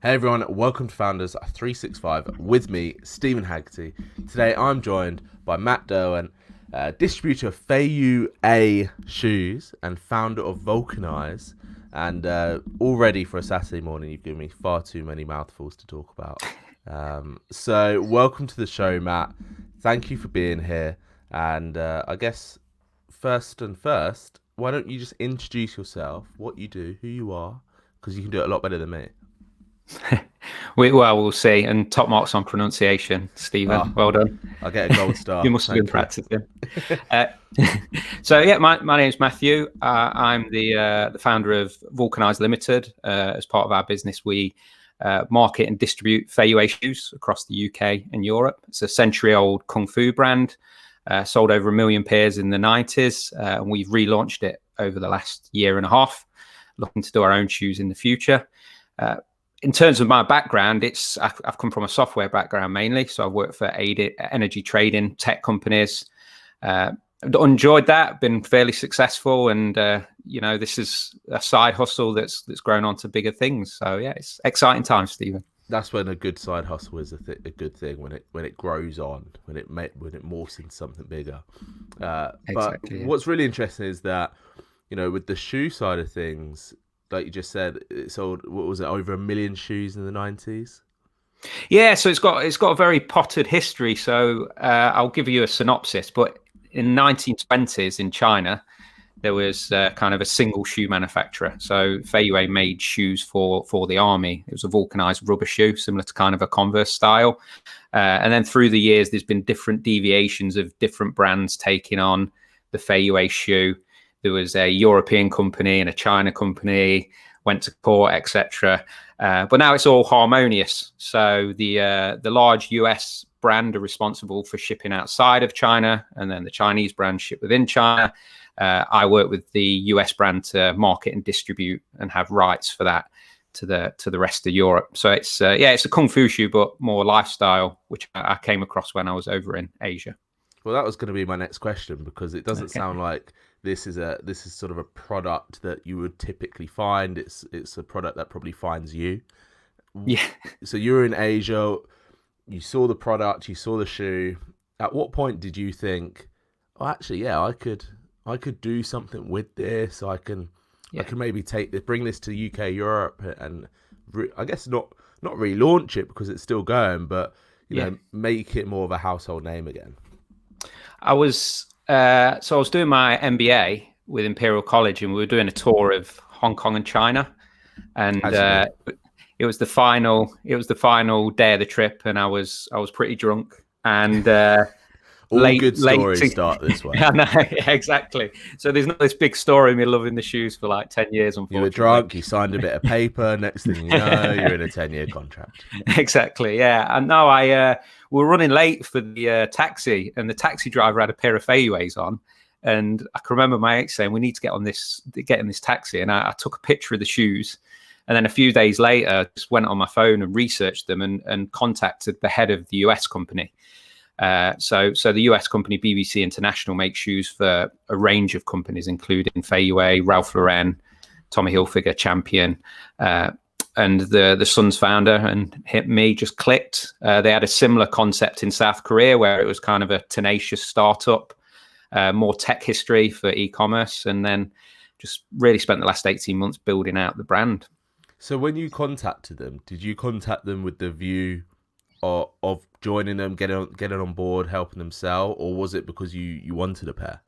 Hey everyone, welcome to Founders 365 with me, Steven Haggerty. Today I'm joined by Matt Derwent, distributor of Feiyu A shoes and founder of Vulcanize. And already for a Saturday morning, you've given me far too many mouthfuls to talk about. So welcome to the show, Matt. Thank you for being here. And I guess first, why don't you just introduce yourself, what you do, who you are, because you can do it a lot better than me. We'll see. And top marks on pronunciation, Stephen. Well done. I'll get a gold star. You must have been practicing. My name is Matthew. I'm the founder of Vulcanize Limited. As part of our business, we market and distribute Feiyu shoes across the UK and Europe. It's a century-old kung fu brand. Sold over 1 million pairs in the 90s. And we've relaunched it over the last year and a half, looking to do our own shoes in the future. In terms of my background, I've come from a software background mainly. So I've worked for energy trading tech companies. Enjoyed that, been fairly successful, and this is a side hustle that's grown on to bigger things. So yeah, it's exciting times, Stephen. That's when a good side hustle is a good thing, when it grows on, when it morphs into something bigger. Exactly, but what's really interesting is that, with the shoe side of things, like you just said, it sold, what was it, over 1 million shoes in the 90s? Yeah, so it's got a very potted history. So I'll give you a synopsis. But in 1920s in China, there was kind of a single shoe manufacturer. So Feiyu made shoes for the army. It was a vulcanized rubber shoe, similar to kind of a Converse style. And then through the years, there's been different deviations of different brands taking on the Feiyu shoe. There was a European company and a China company, went to court, etc. But now it's all harmonious. So the large US brand are responsible for shipping outside of China, and then the Chinese brand ship within China. I work with the US brand to market and distribute and have rights for that to the rest of Europe. So it's a kung fu shoe, but more lifestyle, which I came across when I was over in Asia. Well, that was going to be my next question, because it doesn't sound like this is sort of a product that you would typically find. It's a product that probably finds you. Yeah. So you were in Asia, you saw the product, you saw the shoe. At what point did you think, oh, actually, yeah, I could do something with this. I can maybe bring this to UK, Europe, and I guess not relaunch it because it's still going, but make it more of a household name again. I was doing my MBA with Imperial College, and we were doing a tour of Hong Kong and China, and it was the final day of the trip, and I was pretty drunk, and good stories start this way. I know, exactly. So there's not this big story of me loving the shoes for like 10 years. Unfortunately, you were drunk, you signed a bit of paper. Next thing you know, you're in a 10-year contract. Exactly, yeah. And now we were running late for the taxi, and the taxi driver had a pair of Feiyu on. And I can remember my ex saying, "We need to get in this taxi." And I took a picture of the shoes. And then a few days later, I just went on my phone and researched them and contacted the head of the US company. So the US company BBC International makes shoes for a range of companies, including Feiyu, Ralph Lauren, Tommy Hilfiger, Champion, and the Sun's founder and me just clicked. They had a similar concept in South Korea where it was kind of a tenacious startup, more tech history for e-commerce, and then just really spent the last 18 months building out the brand. So when you contacted them, did you contact them with the view of joining them, getting on board, helping them sell, or was it because you wanted a pair?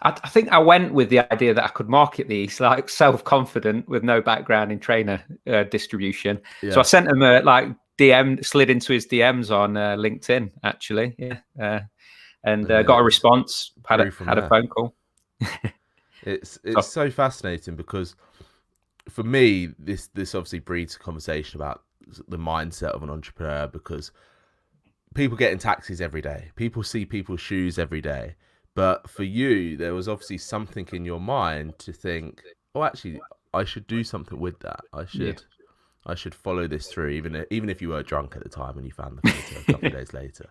I think I went with the idea that I could market these, like self-confident with no background in trainer distribution. Yeah. So I sent him slid into his DMs on LinkedIn, actually. Yeah. And got a response, had a phone call. It's so fascinating because for me, this obviously breeds a conversation about the mindset of an entrepreneur, because people get in taxis every day. People see people's shoes every day. But for you, there was obviously something in your mind to think, oh, actually, I should do something with that. I should follow this through, even if you were drunk at the time and you found the photo a couple of days later.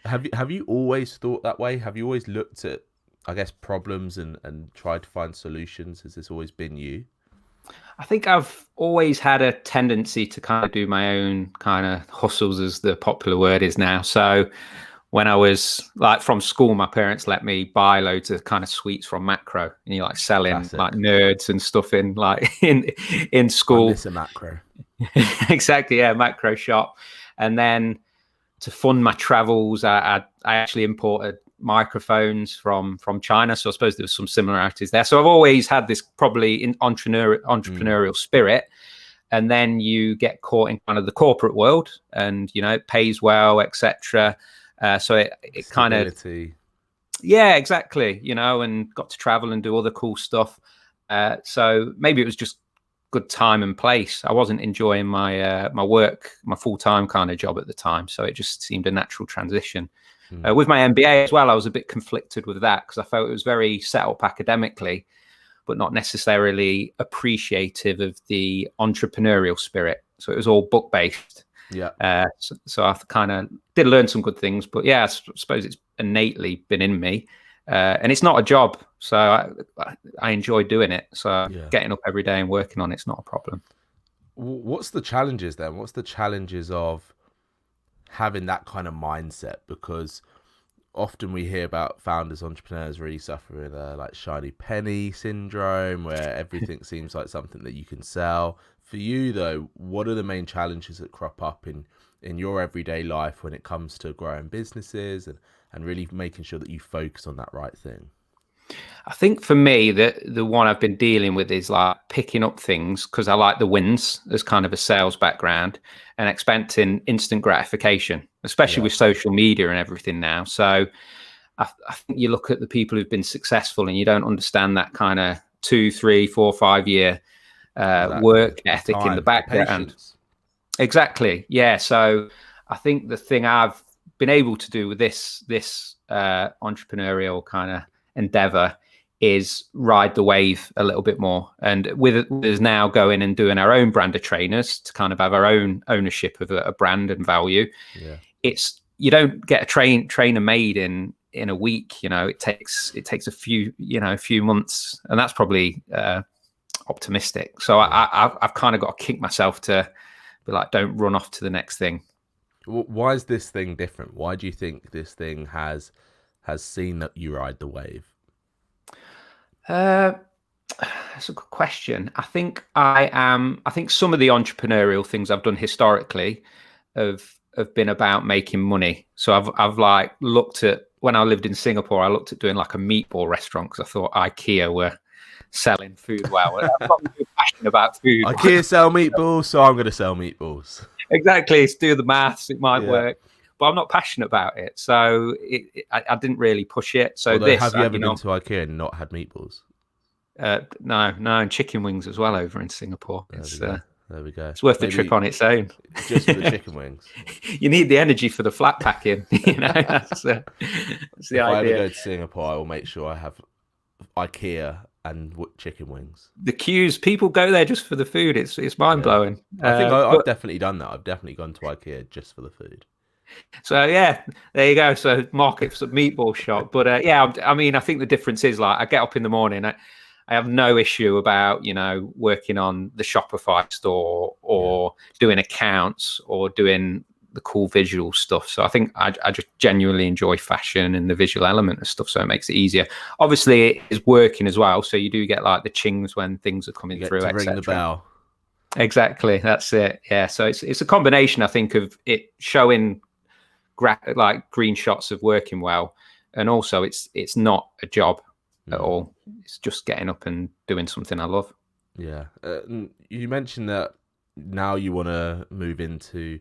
Have you always thought that way? Have you always looked at, I guess, problems and tried to find solutions? Has this always been you? I think I've always had a tendency to kind of do my own kind of hustles, as the popular word is now. So when I was like from school, my parents let me buy loads of kind of sweets from Macro, and like selling Classic. like nerds and stuff in like in I school. miss a macro. Exactly, yeah, Macro shop. And then to fund my travels, I actually imported microphones from China. So I suppose there's some similarities there. So I've always had this probably in entrepreneurial spirit. And then you get caught in kind of the corporate world, and it pays well, etc. So it kind of, yeah, exactly, and got to travel and do other cool stuff. So maybe it was just good time and place. I wasn't enjoying my work, my full-time kind of job at the time, so it just seemed a natural transition. With my MBA as well, I was a bit conflicted with that because I felt it was very set up academically, but not necessarily appreciative of the entrepreneurial spirit. So it was all book-based. Yeah. So I kind of did learn some good things, but yeah, I suppose it's innately been in me. And it's not a job, so I enjoy doing it. So getting up every day and working on it's not a problem. What's the challenges then? What's the challenges of having that kind of mindset? Because often we hear about founders, entrepreneurs really suffering like shiny penny syndrome, where everything seems like something that you can sell. For you though, what are the main challenges that crop up in your everyday life when it comes to growing businesses and really making sure that you focus on that right thing? I think for me, the one I've been dealing with is like picking up things because I like the wins as kind of a sales background and expecting instant gratification, especially with social media and everything now. So I think you look at the people who've been successful and you don't understand that kind of 2, 3, 4, 5 year work ethic in the background. Exactly. Yeah. So I think the thing I've been able to do with this entrepreneurial kind of endeavor is ride the wave a little bit more. And with us now going and doing our own brand of trainers to kind of have our own ownership of a brand and value. Yeah. It's, you don't get a trainer made in a week, it takes a few months, and that's probably optimistic. So I've kind of got to kick myself to be like, don't run off to the next thing. Why is this thing different? Why do you think this thing has seen that you ride the wave? That's a good question. I think I think some of the entrepreneurial things I've done historically have been about making money. So I've like looked at, when I lived in Singapore, I looked at doing like a meatball restaurant because I thought IKEA were selling food well. I'm not really passionate about food. IKEA sell meatballs, so I'm going to sell meatballs. Exactly. It's do the maths. It might work. But I'm not passionate about it, so I didn't really push it. So although, have you ever been to IKEA and not had meatballs? No, and chicken wings as well over in Singapore. There we go. It's worth the trip on its own. Just for the chicken wings. You need the energy for the flat packing. That's the idea. If I ever go to Singapore, I will make sure I have IKEA and chicken wings. The queues, people go there just for the food. It's mind blowing. I think I've definitely done that. I've definitely gone to IKEA just for the food. So yeah, there you go. So market for some meatball shop. But I mean, I think the difference is like I get up in the morning. I have no issue about working on the Shopify store or doing accounts or doing the cool visual stuff. So I think I just genuinely enjoy fashion and the visual element of stuff. So it makes it easier. Obviously, it is working as well. So you do get like the chings when things are coming through. To ring the bell. Exactly, that's it. Yeah. So it's a combination, I think, of it showing like green shots of working well, and also it's not a job at all. It's just getting up and doing something I love. Yeah. You mentioned that now you want to move into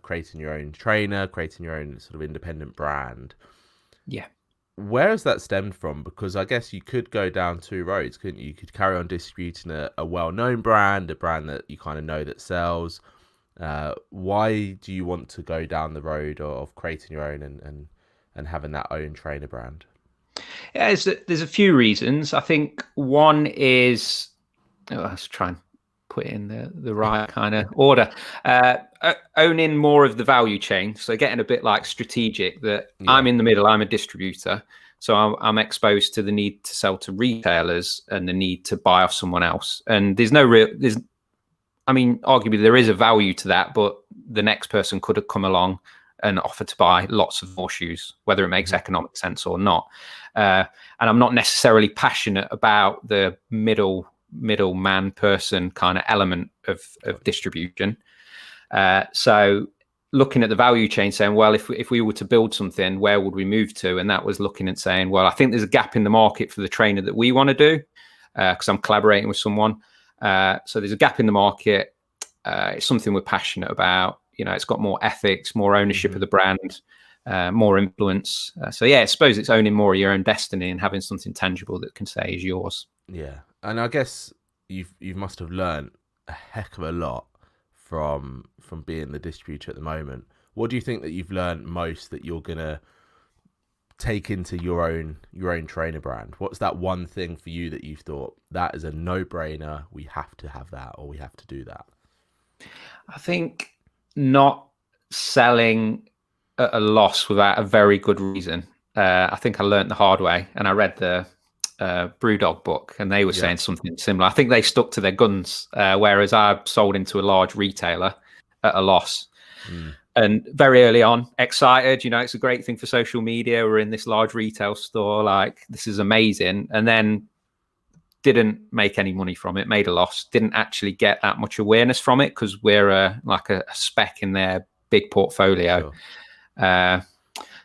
creating your own trainer, creating your own sort of independent brand. Yeah. Where has that stemmed from? Because I guess you could go down two roads, couldn't you? You could carry on distributing a well-known brand, a brand that you kind of know that sells. Why do you want to go down the road of creating your own and having that own trainer brand? Yeah, there's a few reasons. I think one is, let's try and put it in the right kind of order. Owning more of the value chain. So getting a bit like strategic, that I'm in the middle, I'm a distributor. So I'm exposed to the need to sell to retailers and the need to buy off someone else. And arguably there is a value to that, but the next person could have come along and offer to buy lots of more shoes, whether it makes economic sense or not. And I'm not necessarily passionate about the middleman person kind of element of distribution. So looking at the value chain, saying, well, if we were to build something, where would we move to? And that was looking at saying, well, I think there's a gap in the market for the trainer that we want to do, because I'm collaborating with someone. So there's a gap in the market. It's something we're passionate about. It's got more ethics, more ownership of the brand, more influence. So yeah, I suppose it's owning more of your own destiny and having something tangible that can say is yours. Yeah, and I guess you must have learned a heck of a lot from being the distributor at the moment. What do you think that you've learned most that you're gonna take into your own trainer brand? What's that one thing for you that you've thought that is a no-brainer? We have to have that, or we have to do that. I think not selling at a loss without a very good reason. I think I learned the hard way, and I read the Brewdog book, and they were saying something similar. I think they stuck to their guns, whereas I sold into a large retailer at a loss. And very early on, excited, it's a great thing for social media. We're in this large retail store, like, this is amazing. And then didn't make any money from it, made a loss, didn't actually get that much awareness from it because we're like a speck in their big portfolio. Sure.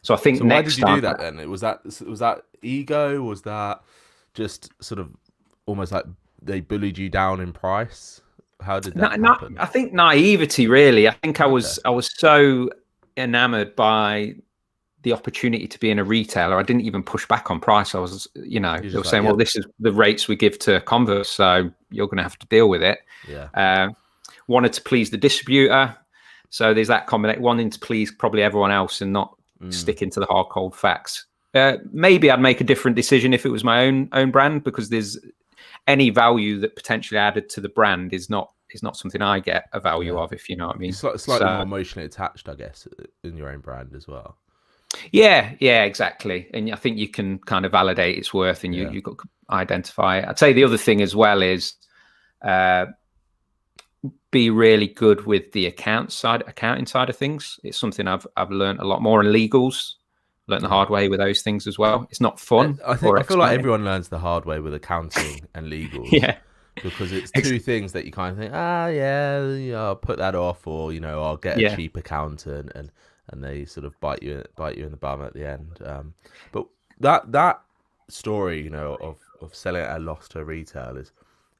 So I think next time... Why did you do that then? Was that ego? Was that just sort of almost like they bullied you down in price? How did that happen? I think naivety, really. I think I was so enamored by the opportunity to be in a retailer. I didn't even push back on price. I was, they were saying, well, this is the rates we give to Converse, so you're going to have to deal with it. Yeah. Wanted to please the distributor. So there's that combination, wanting to please probably everyone else and not sticking to the hard, cold facts. Maybe I'd make a different decision if it was my own brand, because there's any value that potentially added to the brand is not something I get a value of, if you know what I mean. It's slightly more emotionally attached, I guess, in your own brand as well. Yeah, exactly. And I think you can kind of validate its worth, and you've got to identify it. I'd say the other thing as well is be really good with the accounting side of things. It's something I've learned a lot more in legals. Learned the hard way with those things as well. It's not fun. I feel like everyone learns the hard way with accounting and legals. Yeah. Because it's two things that you kind of think, I'll put that off, or I'll get a cheap accountant, and they sort of bite you in the bum at the end. But that story, of selling at a loss to a retail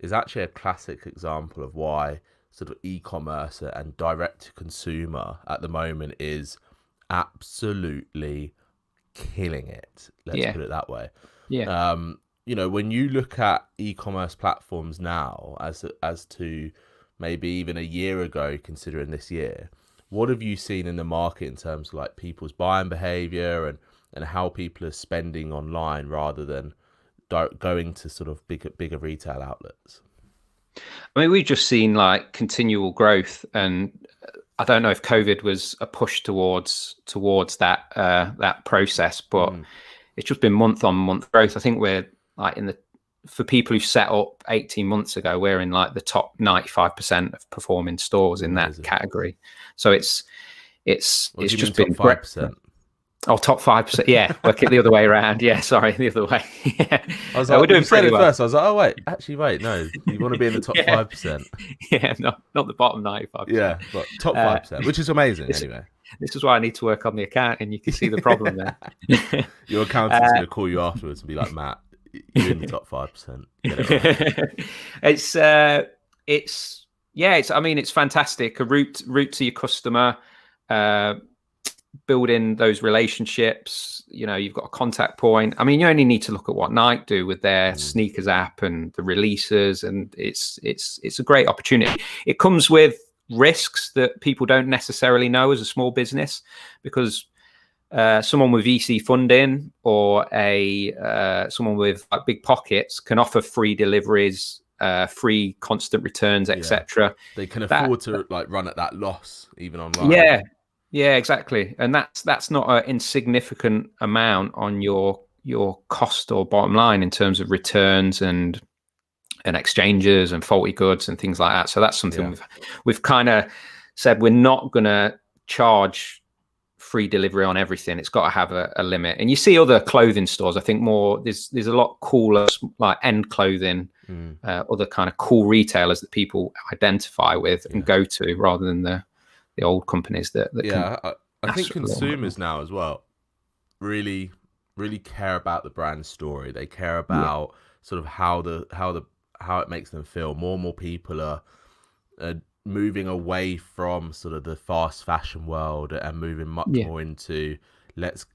is actually a classic example of why sort of e-commerce and direct to consumer at the moment is absolutely killing it. Let's put it that way. Yeah. When you look at e-commerce platforms now as to maybe even a year ago, considering this year, what have you seen in the market in terms of like people's buying behavior and how people are spending online rather than going to sort of bigger retail outlets? I mean, we've just seen like continual growth, and I don't know if COVID was a push towards that process, but it's just been month on month growth. I think we're like for people who set up 18 months ago, we're in like the top 95% of performing stores in that category. So it's just been 5%. Oh, top 5%. Yeah, work it the other way around. Yeah, sorry, the other way. Yeah. I was like, we're doing pretty well. First, I was like, wait, no, you want to be in the top 5%. Yeah, not the bottom 95%. Yeah, but top 5%, which is amazing anyway. This is why I need to work on the account, and you can see the problem there. Your accountant's going to call you afterwards and be like, Matt, you're in the top 5%. It's fantastic. A route to your customer, building those relationships. You've got a contact point. I mean, you only need to look at what Nike do with their sneakers app and the releases, and it's a great opportunity. It comes with risks that people don't necessarily know as a small business, because someone with VC funding or someone with like big pockets can offer free deliveries, free constant returns, etc. They can afford to like run at that loss even online. Yeah, exactly. And that's not an insignificant amount on your your cost or bottom line in terms of returns and exchanges and faulty goods and things like that. So that's something we've kind of said we're not going to charge free delivery on everything. It's got to have a limit. And you see other clothing stores, I think more there's a lot cooler like end clothing, other kind of cool retailers that people identify with and go to rather than the old companies that I think consumers now as well really care about the brand story. They care about sort of how it makes them feel. More and more people are moving away from sort of the fast fashion world and moving much more into let's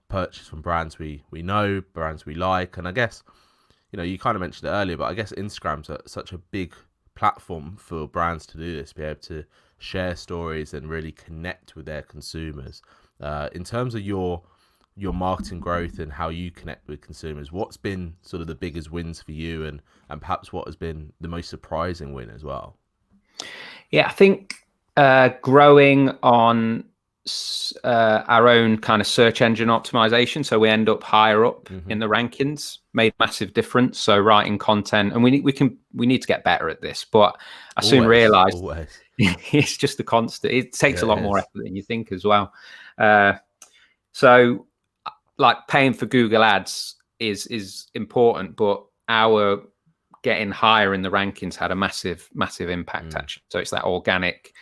purchase from brands we know, brands we like. And I guess, you kind of mentioned it earlier, but I guess Instagram's such a big platform for brands to do this, be able to share stories and really connect with their consumers. In terms of your marketing growth and how you connect with consumers, what's been sort of the biggest wins for you, and perhaps what has been the most surprising win as well? Yeah, I think growing on our own kind of search engine optimization, so we end up higher up in the rankings, made massive difference. So writing content, and we need to get better at this, but I soon realized it's just the constant. It takes a lot more effort than you think as well. So like paying for Google ads is important, but our getting higher in the rankings had a massive impact actually. So it's that organic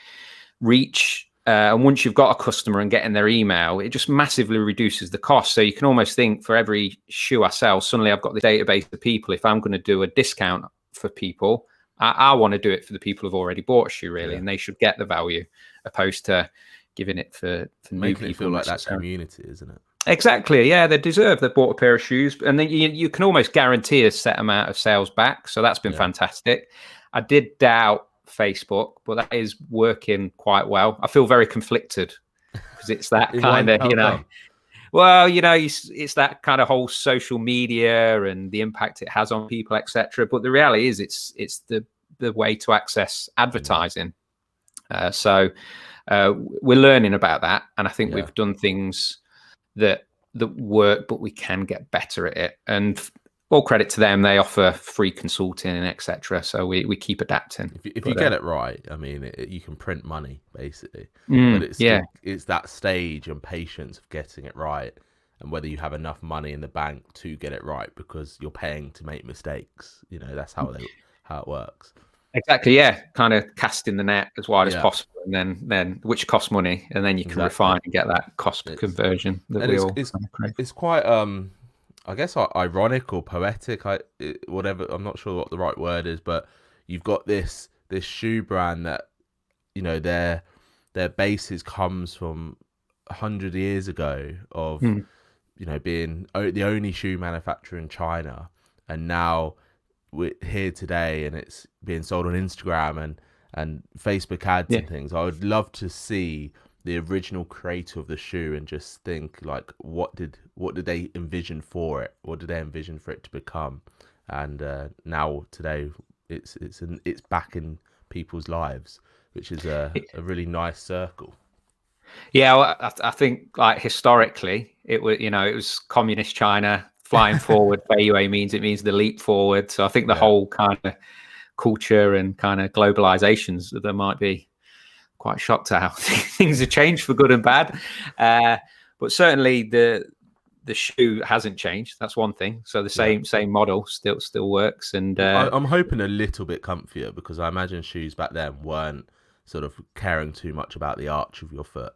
reach. And once you've got a customer and getting their email, it just massively reduces the cost. So you can almost think for every shoe I sell, suddenly I've got the database of people. If I'm going to do a discount for people, I want to do it for the people who've already bought a shoe, really, and they should get the value, opposed to giving it for new making people. It feel like that community, isn't it? Exactly. Yeah, they deserve. They bought a pair of shoes, and then you can almost guarantee a set amount of sales back. So that's been fantastic. I did doubt Facebook, but that is working quite well. I feel very conflicted because it's that kind of, it's that kind of whole social media and the impact it has on people, etc. But the reality is, it's the way to access advertising. So we're learning about that, and I think we've done things that work, but we can get better at it. And all credit to them, they offer free consulting and etc. So we keep adapting. If you get it right, I mean, you can print money basically. But it's that stage and patience of getting it right, and whether you have enough money in the bank to get it right, because you're paying to make mistakes. That's how it works. Exactly, yeah. Kind of casting the net as wide as possible, and then which costs money, and then you can refine and get that cost conversion that it's quite I guess ironic or poetic, whatever. I'm not sure what the right word is, but you've got this shoe brand that their basis comes from 100 years ago of being the only shoe manufacturer in China, and now we're here today and it's being sold on Instagram and Facebook ads and things. I would love to see the original creator of the shoe and just think, like, what did they envision for it? What did they envision for it to become? And now today it's back in people's lives, which is a really nice circle. Yeah, well, I think like historically it was communist China flying forward. Feiyue means the leap forward. So I think the whole kind of culture and kind of globalizations, there might be quite shocked at how things have changed for good and bad. But certainly the shoe hasn't changed. That's one thing. So the same model still works. And I'm hoping a little bit comfier, because I imagine shoes back then weren't sort of caring too much about the arch of your foot.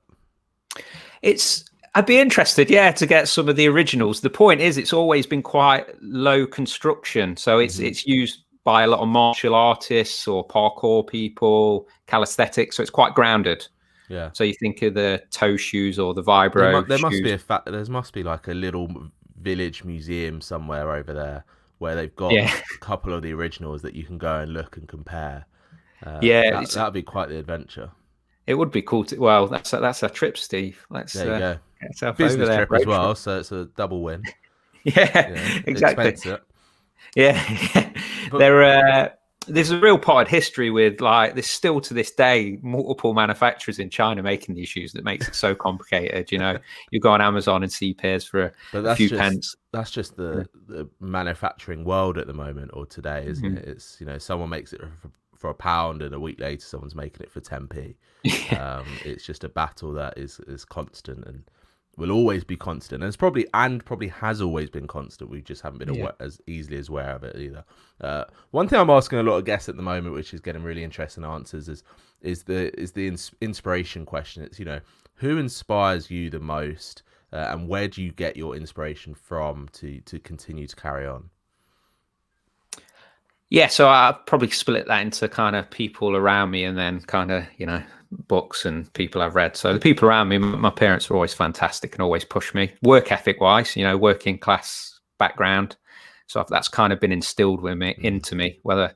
I'd be interested, to get some of the originals. The point is, it's always been quite low construction. So it's used by a lot of martial artists or parkour people, calisthenics. So it's quite grounded. Yeah. So you think of the toe shoes or the vibro shoes. There must be like a little village museum somewhere over there where they've got a couple of the originals that you can go and look and compare. That'd be quite the adventure. It would be cool well, that's a trip, Steve. There you go. Business trip as well, so it's a double win. Exactly. Yeah. But there's a real potted history with, like, there's still to this day multiple manufacturers in China making these shoes that makes it so complicated. You go on Amazon and see pairs for But a few pence. that's just Yeah. the manufacturing world at the moment, or today, isn't it? It's, someone makes it for a pound, and a week later someone's making it for 10p. It's just a battle that is constant and will always be constant, and it's probably has always been constant. We just haven't been aware, as easily as aware of it either. One thing I'm asking a lot of guests at the moment, which is getting really interesting answers, is the inspiration question. It's, who inspires you the most, and where do you get your inspiration from to continue to carry on? Yeah, so I probably split that into kind of people around me and then kind of, books and people I've read. So the people around me, my parents were always fantastic and always pushed me. Work ethic wise, working class background. So that's kind of been instilled into me, whether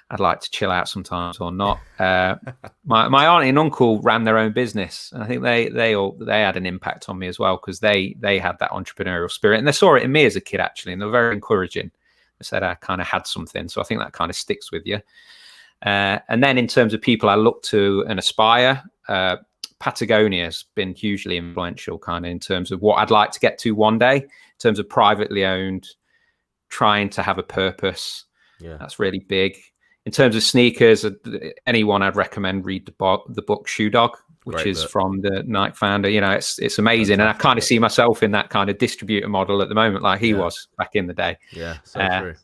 I'd like to chill out sometimes or not. My auntie and uncle ran their own business, and I think they had an impact on me as well, because they had that entrepreneurial spirit, and they saw it in me as a kid actually, and they were very encouraging. They said I kind of had something, so I think that kind of sticks with you. And then in terms of people I look to and aspire, Patagonia has been hugely influential, kind of in terms of what I'd like to get to one day, in terms of privately owned, trying to have a purpose. Yeah, that's really big. In terms of sneakers, anyone I'd recommend read the book Shoe Dog, which Great is book. From the Nike founder. It's amazing. Fantastic. And I kind of see myself in that kind of distributor model at the moment, like he was back in the day. Yeah, so true.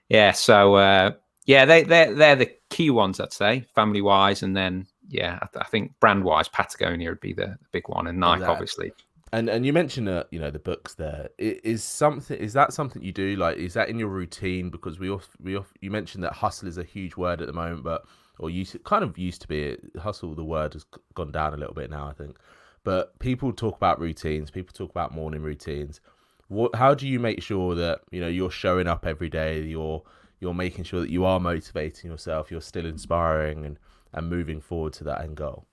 Yeah, so they're the key ones, I'd say, family wise, and then I think brand wise, Patagonia would be the big one, and Nike, obviously. And you mentioned the books there. Is that something you do? Like, is that in your routine? Because you mentioned that hustle is a huge word at the moment, used to be. Hustle, the word has gone down a little bit now, I think. But people talk about routines. People talk about morning routines. How do you make sure that you're showing up every day? You're making sure that you are motivating yourself. You're still inspiring and moving forward to that end goal.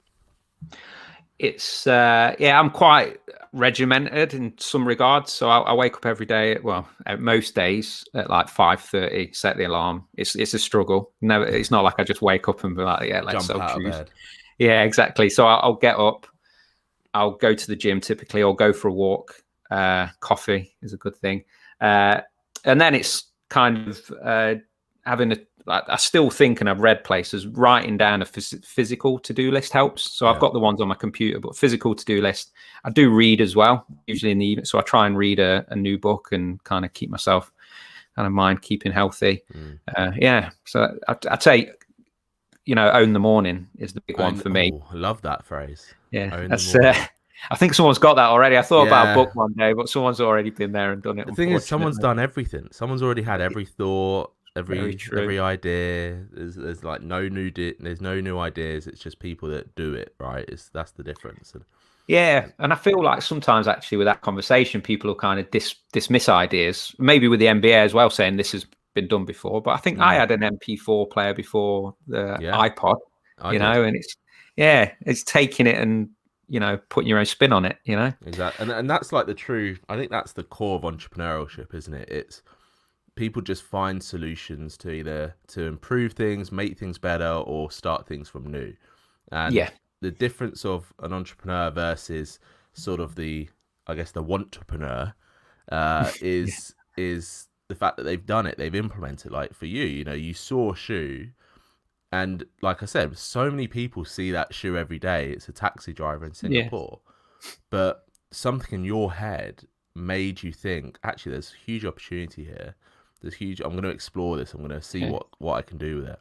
It's I'm quite regimented in some regards. So I wake up every day. Well, most days at like 5:30. Set the alarm. It's a struggle. No, it's not like I just wake up and be like, let's jump out of bed. Yeah, exactly. So I'll get up. I'll go to the gym typically, or go for a walk. Coffee is a good thing, and then it's kind of having I still think, and I've read places, writing down a physical to-do list helps. So I've got the ones on my computer, but physical to-do list. I do read as well, usually in the evening. So I try and read a new book and kind of keep myself kind of mind keeping healthy. So I'd say, own the morning is the big one for me. I love that phrase. Yeah, that's I think someone's got that already. I thought about a book one day, but someone's already been there and done it. The thing is, someone's done everything. Someone's already had every thought, every idea. There's like there's no new ideas. It's just people that do it, right? That's the difference. And I feel like sometimes actually with that conversation, people will kind of dismiss ideas, maybe with the NBA as well, saying this has been done before. But I think I had an MP4 player before the iPod, and it's taking it and putting your own spin on it, Exactly. And that's like I think that's the core of entrepreneurship, isn't it? It's people just find solutions to either to improve things, make things better, or start things from new. And the difference of an entrepreneur versus sort of the wantrepreneur is the fact that they've done it, they've implemented. Like for you, you saw a shoe, and like I said, so many people see that shoe every day. It's a taxi driver in Singapore. But something in your head made you think, actually, there's a huge opportunity here. I'm going to explore this. I'm going to see what I can do with it.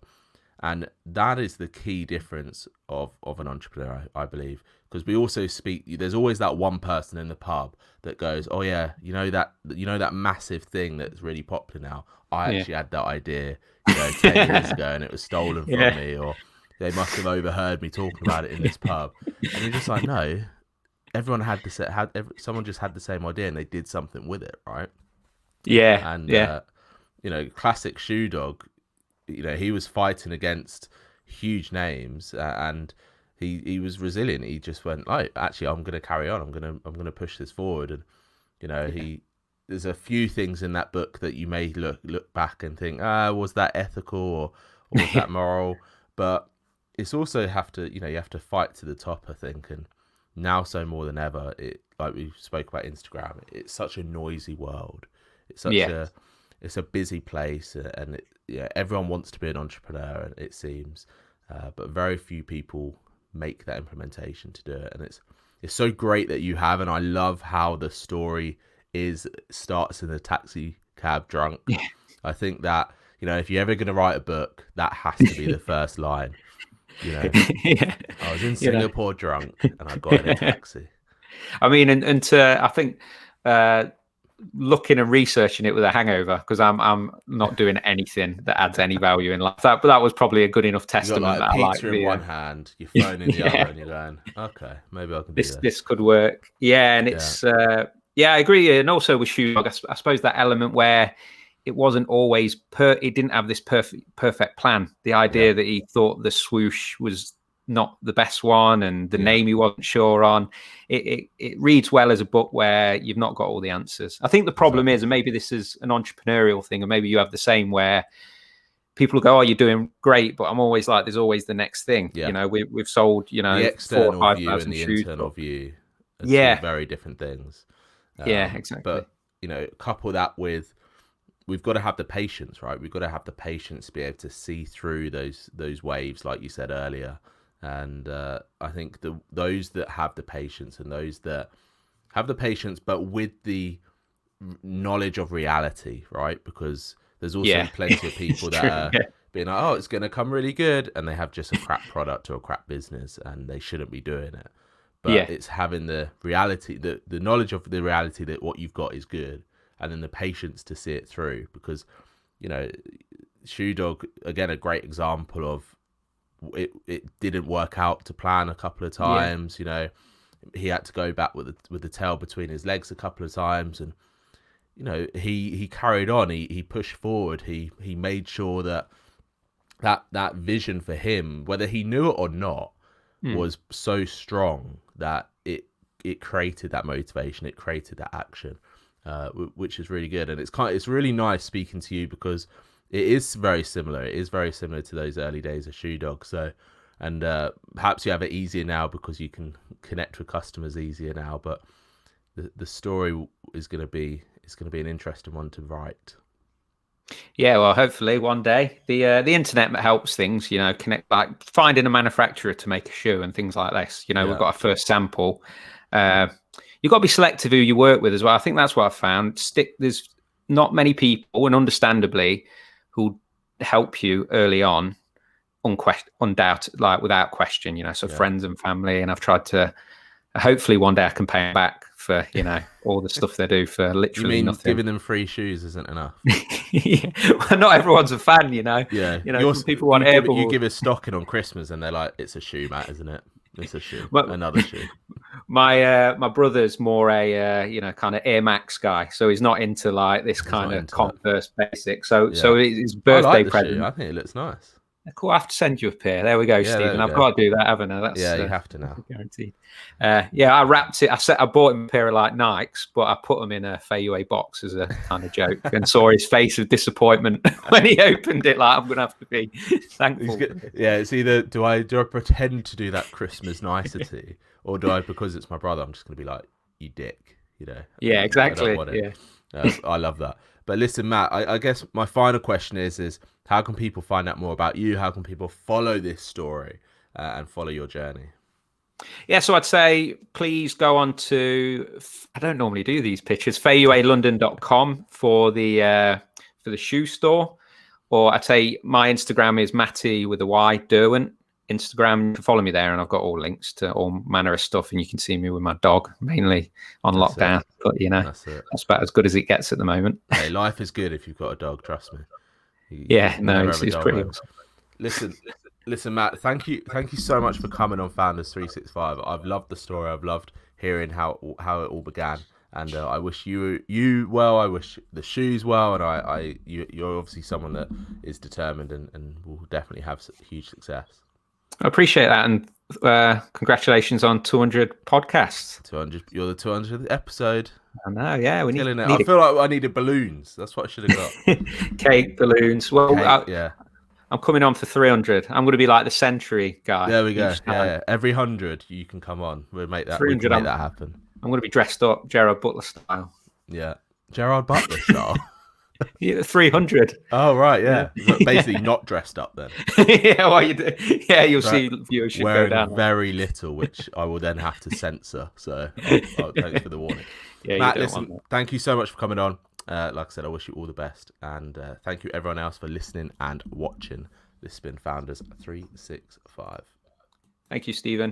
And that is the key difference of an entrepreneur, I believe. Because we also there's always that one person in the pub that goes, oh yeah, that massive thing that's really popular now. I actually had that idea 10 years ago, and it was stolen from me, or they must have overheard me talking about it in this pub. And you're just like, no, everyone someone just had the same idea and they did something with it, right? Classic Shoe Dog, he was fighting against huge names, and he was resilient. He just went, oh, actually, I'm going to carry on. I'm going to push this forward. And there's a few things in that book that you may look back and think, was that ethical, always that moral, but it's also you have to fight to the top, I think. And now so more than ever, like we spoke about Instagram, it's such a noisy world. It's such it's a busy place, and everyone wants to be an entrepreneur, it seems, but very few people make that implementation to do it. And it's so great that you have, and I love how the story starts in a taxi cab drunk. I think that, if you're ever going to write a book, that has to be the first line. I was in Singapore drunk and I got in a taxi. I mean, I think looking and researching it with a hangover, because I'm not doing anything that adds any value in life. But that was probably a good enough testament. You got like pizza in one hand, your phone in the other, and you're going, okay, maybe I can do this. This could work. Yeah, and it's I agree. And also with Shoe Dog, I suppose that element where it wasn't always it didn't have this perfect plan. The idea that he thought the swoosh was not the best one, and the name he wasn't sure on. It reads well as a book where you've not got all the answers. I think the problem is, and maybe this is an entrepreneurial thing, and maybe you have the same, where people go, "Oh, you're doing great," but I'm always like, "There's always the next thing." Yeah. We've sold, the external 4,000 view and the internal view. Are two very different things. Exactly. But couple that with, we've got to have the patience, right? We've got to have the patience to be able to see through those waves, like you said earlier. And I think those that have the patience, and those that have the patience, but with the knowledge of reality, right? Because there's also plenty of people that are being like, oh, it's going to come really good, and they have just a crap product or a crap business, and they shouldn't be doing it. But it's having the reality, the knowledge of the reality that what you've got is good, and then the patience to see it through. Because, Shoe Dog, again, a great example of it didn't work out to plan a couple of times. He had to go back with the tail between his legs a couple of times, and he carried on. He pushed forward. He made sure that vision for him, whether he knew it or not, was so strong that it created that motivation. It created that action, which is really good. And it's really nice speaking to you, because it is very similar. It is very similar to those early days of Shoe Dog. So, and perhaps you have it easier now because you can connect with customers easier now. But the story is going to be an interesting one to write. Yeah, well, hopefully one day. The internet helps things, connect, like finding a manufacturer to make a shoe and things like this. We've got our first sample. You've got to be selective who you work with as well. I think that's what I found. There's not many people, and understandably, who help you early on, undoubted, like without question. So friends and family, and I've tried to. Hopefully, one day I can pay them back for all the stuff they do for literally you mean nothing. Giving them free shoes isn't enough? Well, not everyone's a fan, Yeah, some people want airballs. You give a stocking on Christmas, and they're like, "It's a shoe, Matt, isn't it? It's a shoe, another shoe." My brother's more a kind of Air Max guy, so he's not into like this kind of Converse basic. So his birthday present. I think it looks nice. Cool. I have to send you a pair. There we go, Stephen. I've got to do that, haven't I? That's, you have to now. Guaranteed. I wrapped it. I bought him a pair of like Nikes, but I put them in a Fayue box as a kind of joke, and saw his face of disappointment when he opened it. Like, I'm going to have to be thankful. It's either do I pretend to do that Christmas nicety, or do I, because it's my brother, I'm just going to be like, you dick, Yeah, exactly. I love that. But listen, Matt, I guess my final question is how can people find out more about you? How can people follow this story and follow your journey? Yeah, so I'd say please go on to, I don't normally do these pictures, fayuelondon.com for the shoe store. Or I'd say my Instagram is Matty with a Y, Derwent. Instagram, you can follow me there, and I've got all links to all manner of stuff, and you can see me with my dog, mainly on lockdown. But that's about as good as it gets at the moment. Hey, life is good if you've got a dog, trust me. It's pretty awesome. Listen, Matt, thank you so much for coming on Founders 365. I've loved the story. I've loved hearing how it all began, and I wish you well. I wish the shoes well, and you're obviously someone that is determined and will definitely have huge success. I appreciate that, and congratulations on 200 podcasts. 200, you're the 200th episode. I know, yeah. We need it. I feel like I needed balloons. That's what I should have got. Cake, balloons. Well, yeah. I'm coming on for 300. I'm going to be like the century guy. There we go. each time. Yeah, every 100 you can come on. We'll make that. We 300, can make that happen. I'm going to be dressed up Gerard Butler style. Yeah, Gerard Butler style. Yeah, 300. Oh right, yeah. Basically, not dressed up then. Yeah, well, you'll see viewership go Wearing down. very little, which I will then have to censor. So thanks for the warning. Yeah, Matt, you don't listen, want that. thank you so much for coming on. Like I said, I wish you all the best, and thank you everyone else for listening and watching. This has been Founders 365. Thank you, Stephen.